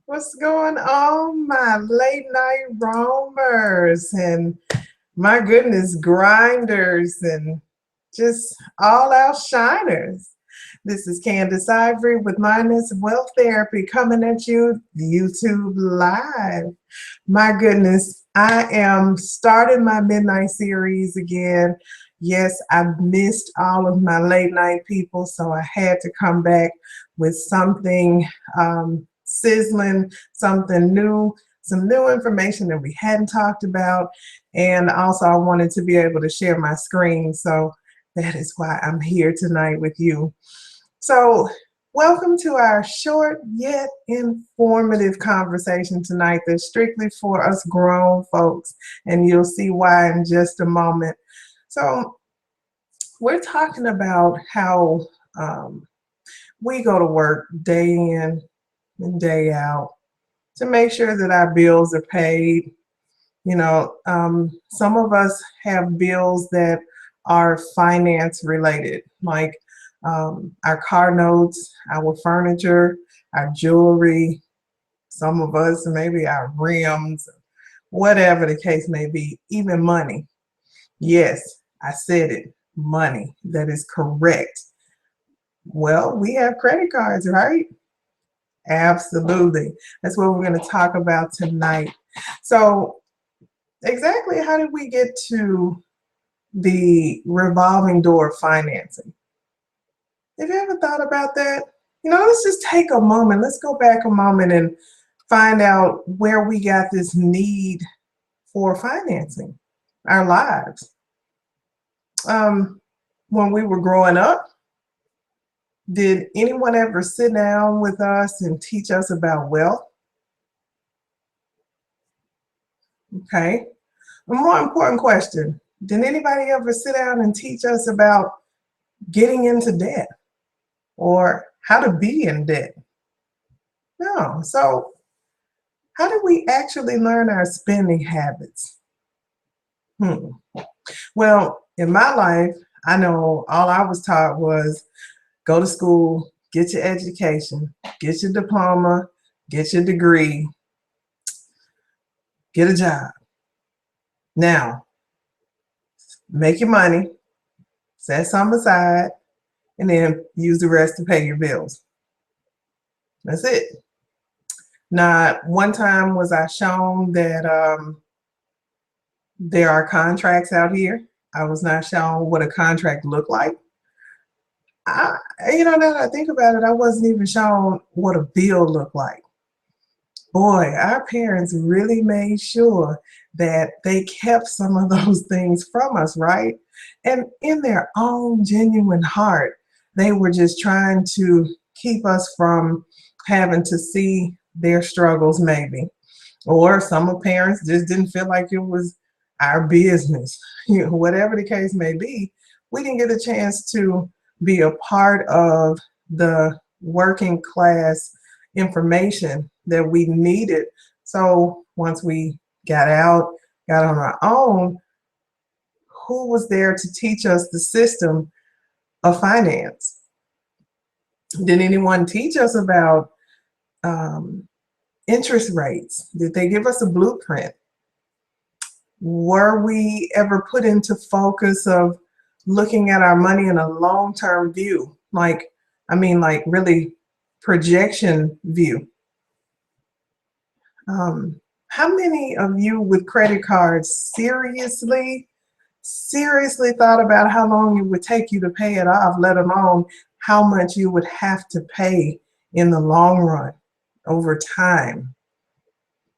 What's going on, my late night roamers and my goodness, grinders and just all out shiners? This is Candace Ivory with Lioness Wealth Therapy coming at you YouTube Live. My goodness, I am starting my midnight series again. Yes, I've missed all of my late night people, so I had to come back with something sizzling, something new, some new information that we hadn't talked about. And also, I wanted to be able to share my screen. So that is why I'm here tonight with you. So, welcome to our short yet informative conversation tonight that's strictly for us grown folks. And you'll see why in just a moment. So, we're talking about how we go to work day in and day out to make sure that our bills are paid. Some of us have bills that are finance related, like our car notes, our furniture, our jewelry, some of us, maybe our rims, whatever the case may be, even money. Yes, I said it, money. That is correct. Well, we have credit cards, right? Absolutely. That's what we're going to talk about tonight. So, exactly how did we get to the revolving door financing? Have you ever thought about that? Let's just take a moment. Let's go back a moment and find out where we got this need for financing our lives. When we were growing up, did anyone ever sit down with us and teach us about wealth? Okay. A more important question, did anybody ever sit down and teach us about getting into debt or how to be in debt? No. So how do we actually learn our spending habits? Well, in my life, I know all I was taught was go to school, get your education, get your diploma, get your degree, get a job. Now, make your money, set some aside, and then use the rest to pay your bills. That's it. Not one time was I shown that there are contracts out here. I was not shown what a contract looked like. Now that I think about it, I wasn't even shown what a bill looked like. Boy, our parents really made sure that they kept some of those things from us, right? And in their own genuine heart, they were just trying to keep us from having to see their struggles, maybe. Or some of parents just didn't feel like it was our business. Whatever the case may be, we didn't get a chance to be a part of the working class information that we needed. So once we got out, got on our own, who was there to teach us the system of finance? Did anyone teach us about interest rates? Did they give us a blueprint? Were we ever put into focus of looking at our money in a long-term view? Like really projection view. How many of you with credit cards seriously thought about how long it would take you to pay it off, let alone how much you would have to pay in the long run over time?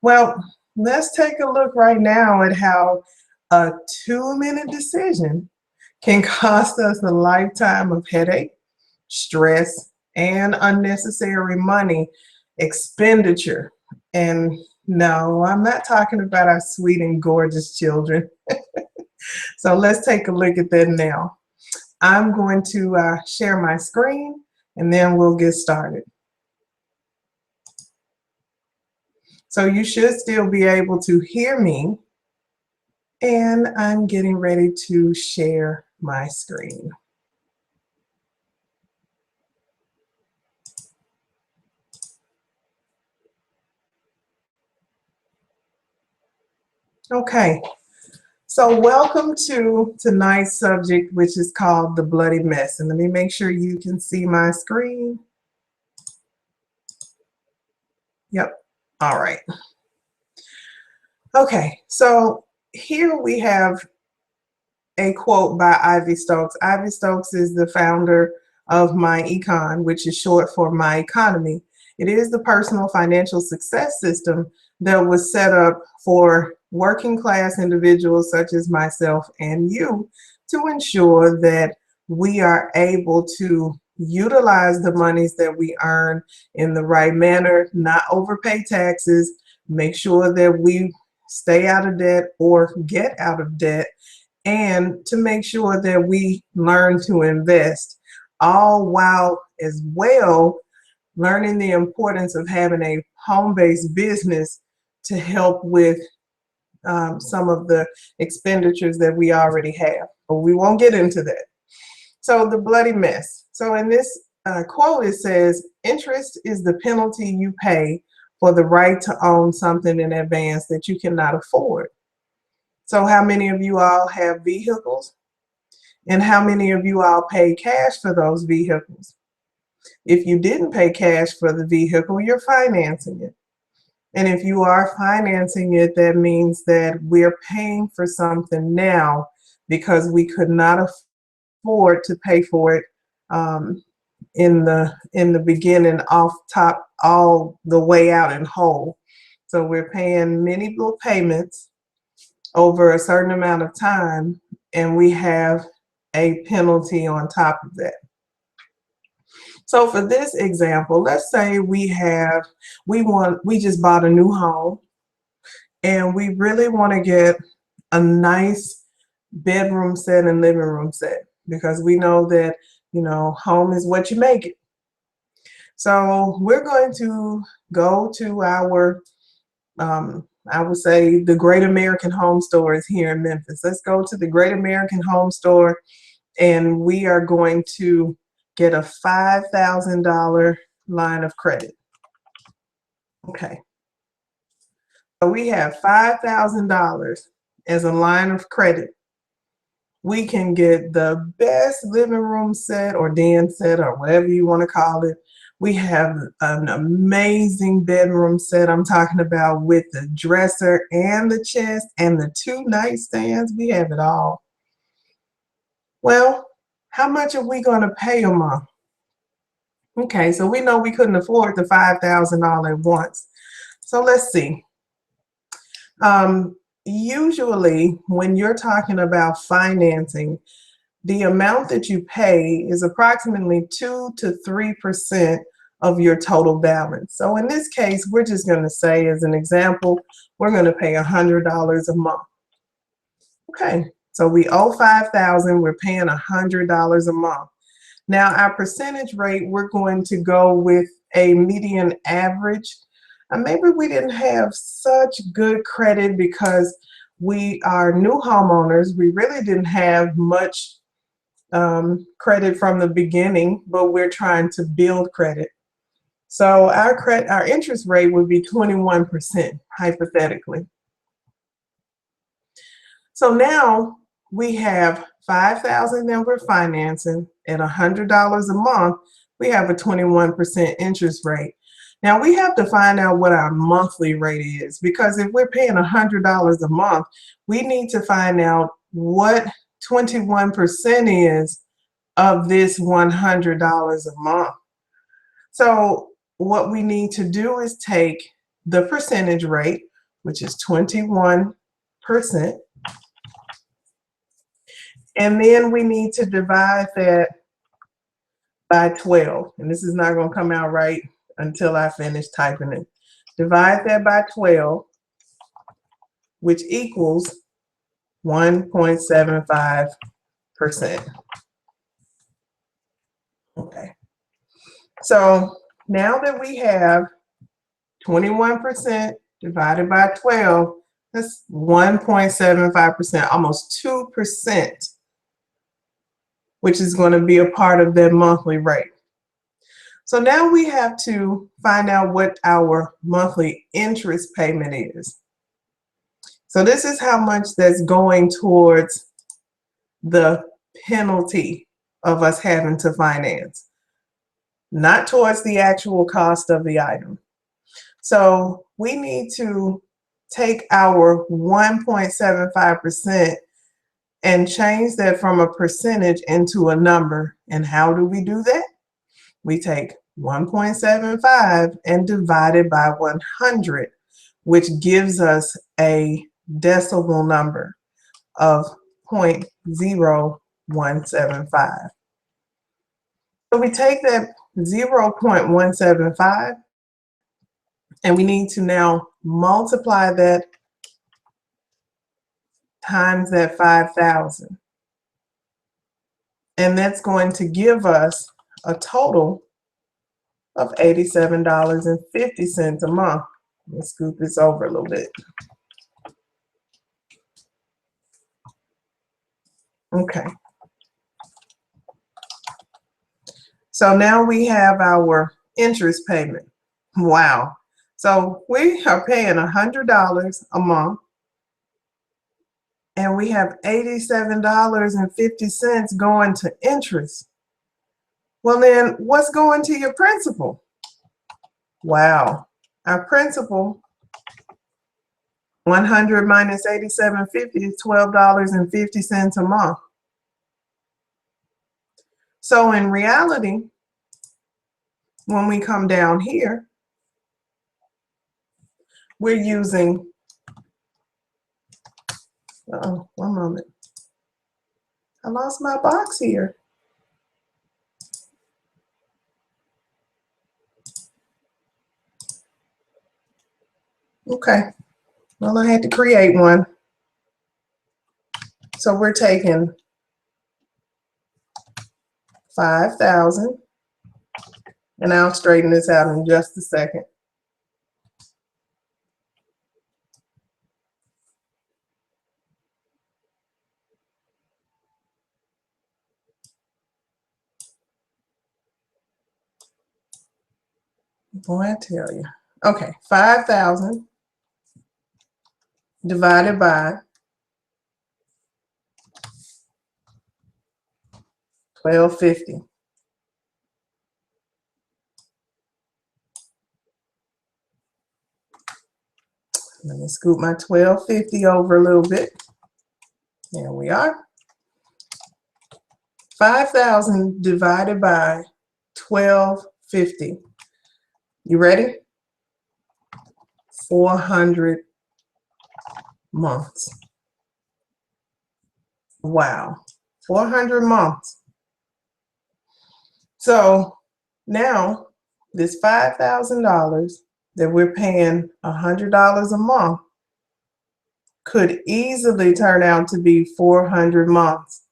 Well, let's take a look right now at how a 2-minute decision can cost us a lifetime of headache, stress, and unnecessary money expenditure. And no, I'm not talking about our sweet and gorgeous children. So let's take a look at that now. I'm going to share my screen and then we'll get started. So you should still be able to hear me, and I'm getting ready to share my screen. Okay, so welcome to tonight's subject, which is called the bloody mess. And let me make sure you can see my screen. Yep. All right. Okay, so here we have a quote by Ivy Stokes. Ivy Stokes is the founder of My Econ, which is short for My Economy. It is the personal financial success system that was set up for working class individuals such as myself and you to ensure that we are able to utilize the monies that we earn in the right manner, not overpay taxes, make sure that we stay out of debt or get out of debt, and to make sure that we learn to invest, all while as well learning the importance of having a home-based business to help with some of the expenditures that we already have. But we won't get into that. So the bloody mess. So in this quote, it says, interest is the penalty you pay for the right to own something in advance that you cannot afford. So how many of you all have vehicles? And how many of you all pay cash for those vehicles? If you didn't pay cash for the vehicle, you're financing it. And if you are financing it, that means that we're paying for something now because we could not afford to pay for it in the beginning off top all the way out in whole. So we're paying many little payments over a certain amount of time, and we have a penalty on top of that. So for this example, let's say we just bought a new home and we really want to get a nice bedroom set and living room set because we know that, home is what you make it. So we're going to go to our I would say the Great American Home Store is here in Memphis. Let's go to the Great American Home Store and we are going to get a $5,000 line of credit. Okay. So we have $5,000 as a line of credit. We can get the best living room set or den set or whatever you want to call it. We have an amazing bedroom set. I'm talking about with the dresser and the chest and the 2 nightstands. We have it all. Well, how much are we going to pay a month? Okay, so we know we couldn't afford the $5,000 at once. So let's see. Usually when you're talking about financing, the amount that you pay is approximately 2 to 3% of your total balance. So in this case, we're just going to say, as an example, we're going to pay $100 a month. Okay, so we owe $5,000, we're paying $100 a month. Now our percentage rate, we're going to go with a median average. Maybe we didn't have such good credit because we are new homeowners. We really didn't have much credit from the beginning, but we're trying to build credit. So our interest rate would be 21%, hypothetically. So now we have $5,000 that we're financing at $100 a month. We have a 21% interest rate. Now we have to find out what our monthly rate is, because if we're paying $100 a month, we need to find out what 21% is of this $100 a month. So what we need to do is take the percentage rate, which is 21%, and then we need to divide that by 12. And this is not going to come out right until I finish typing it. Divide that by 12, which equals 1.75%. Okay. So now that we have 21% divided by 12, that's 1.75%, almost 2%, which is going to be a part of that monthly rate. So now we have to find out what our monthly interest payment is. So this is how much that's going towards the penalty of us having to finance, not towards the actual cost of the item. So we need to take our 1.75% and change that from a percentage into a number. And how do we do that? We take 1.75 and divide it by 100, which gives us a decimal number of 0.0175. So we take that 0.175 and we need to now multiply that times that 5,000. And that's going to give us a total of $87.50 a month. Let's scoop this over a little bit. Okay. So now we have our interest payment. Wow. So we are paying $100 a month, and we have $87.50 going to interest. Well, then what's going to your principal? Wow. Our principal, 100 minus 87.50 is $12.50 a month. So in reality, when we come down here, we're using, one moment. I lost my box here. Okay, well, I had to create one. So we're taking 5,000, and I'll straighten this out in just a second. Boy, I tell you. Okay, 5,000 divided by 1250. Let me scoop my 1250 over a little bit. There we are. 5,000 divided by 1250. You ready? 400 months. Wow, 400 months. So now this $5,000 that we're paying $100 a month could easily turn out to be 400 months.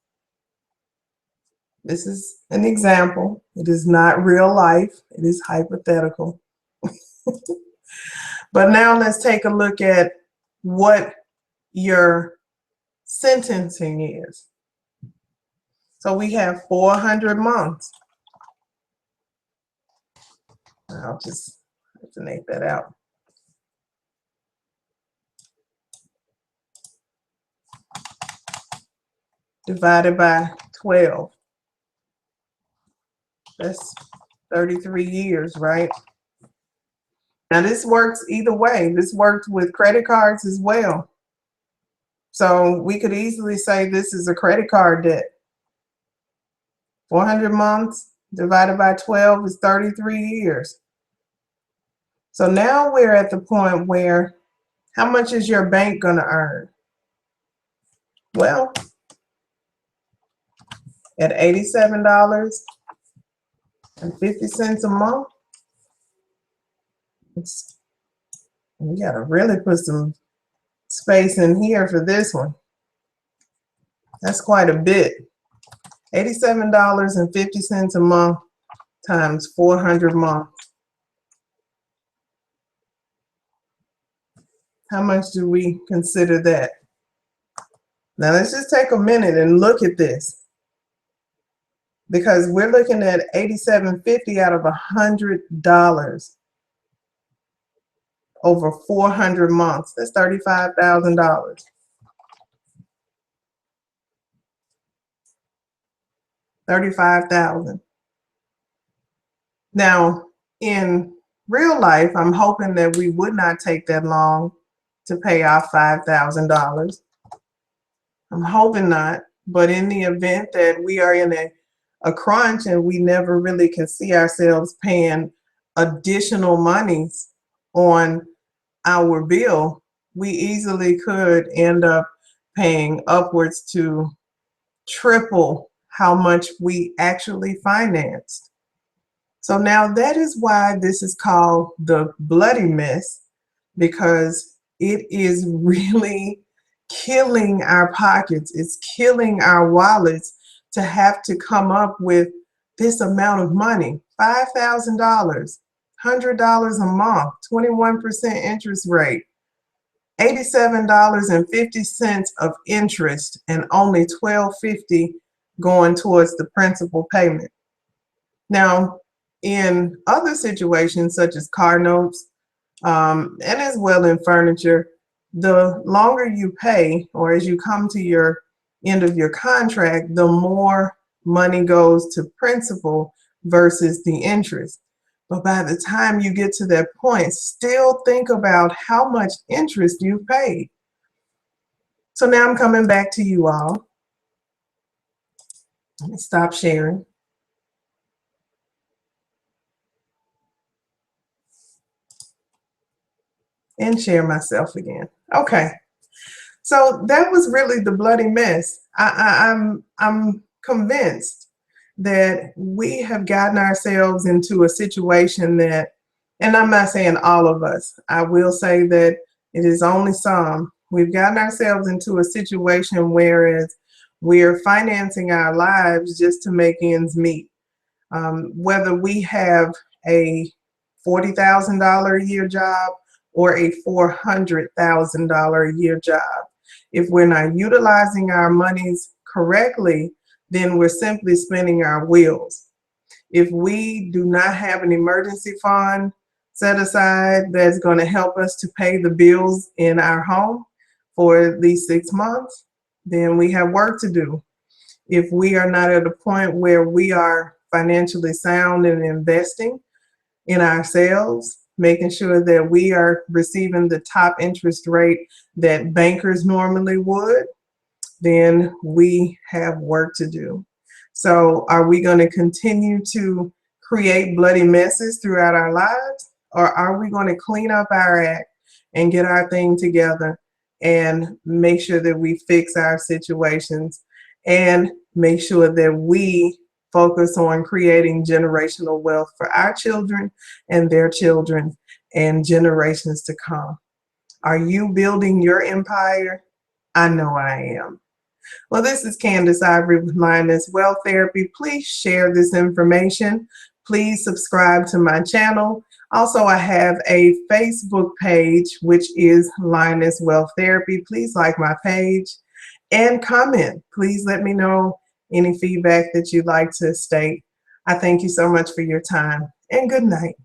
This is an example. It is not real life. It is hypothetical. But now let's take a look at what your sentencing is. So we have 400 months. I'll just hyphenate that out. Divided by 12. That's 33 years, right? Now this works either way. This works with credit cards as well. So we could easily say this is a credit card debt. 400 months divided by 12 is 33 years. So now we're at the point where, how much is your bank going to earn? Well, at $87.50 a month, we got to really put some space in here for this one. That's quite a bit. $87.50 a month times 400 months. How much do we consider that? Now let's just take a minute and look at this, because we're looking at $87.50 out of $100. over 400 months. That's $35,000. $35,000. Now, in real life, I'm hoping that we would not take that long to pay off $5,000. I'm hoping not, but in the event that we are in a crunch and we never really can see ourselves paying additional monies on our bill, we easily could end up paying upwards to triple how much we actually financed. So now that is why this is called the bloody mess, because it is really killing our pockets. It's killing our wallets to have to come up with this amount of money, $5,000, $100 a month, 21% interest rate, $87.50 of interest, and only $12.50 going towards the principal payment. Now, in other situations such as car notes, and as well in furniture, the longer you pay, or as you come to your end of your contract, the more money goes to principal versus the interest. But by the time you get to that point, still think about how much interest you've paid. So now I'm coming back to you all. Let me stop sharing. And share myself again. Okay. So that was really the bloody mess. I'm convinced that we have gotten ourselves into a situation that, and I'm not saying all of us, I will say that it is only some. We've gotten ourselves into a situation whereas we're financing our lives just to make ends meet. Whether we have a $40,000 a year job or a $400,000 a year job. If we're not utilizing our monies correctly, then we're simply spinning our wheels. If we do not have an emergency fund set aside that's going to help us to pay the bills in our home for at least 6 months, then we have work to do. If we are not at a point where we are financially sound and investing in ourselves, making sure that we are receiving the top interest rate that bankers normally would, then we have work to do. So are we going to continue to create bloody messes throughout our lives, or are we going to clean up our act and get our thing together and make sure that we fix our situations and make sure that we focus on creating generational wealth for our children and their children and generations to come? Are you building your empire? I know I am. Well, this is Candace Ivory with Lioness Wealth Therapy. Please share this information. Please subscribe to my channel. Also, I have a Facebook page, which is Lioness Wealth Therapy. Please like my page and comment. Please let me know any feedback that you'd like to state. I thank you so much for your time, and good night.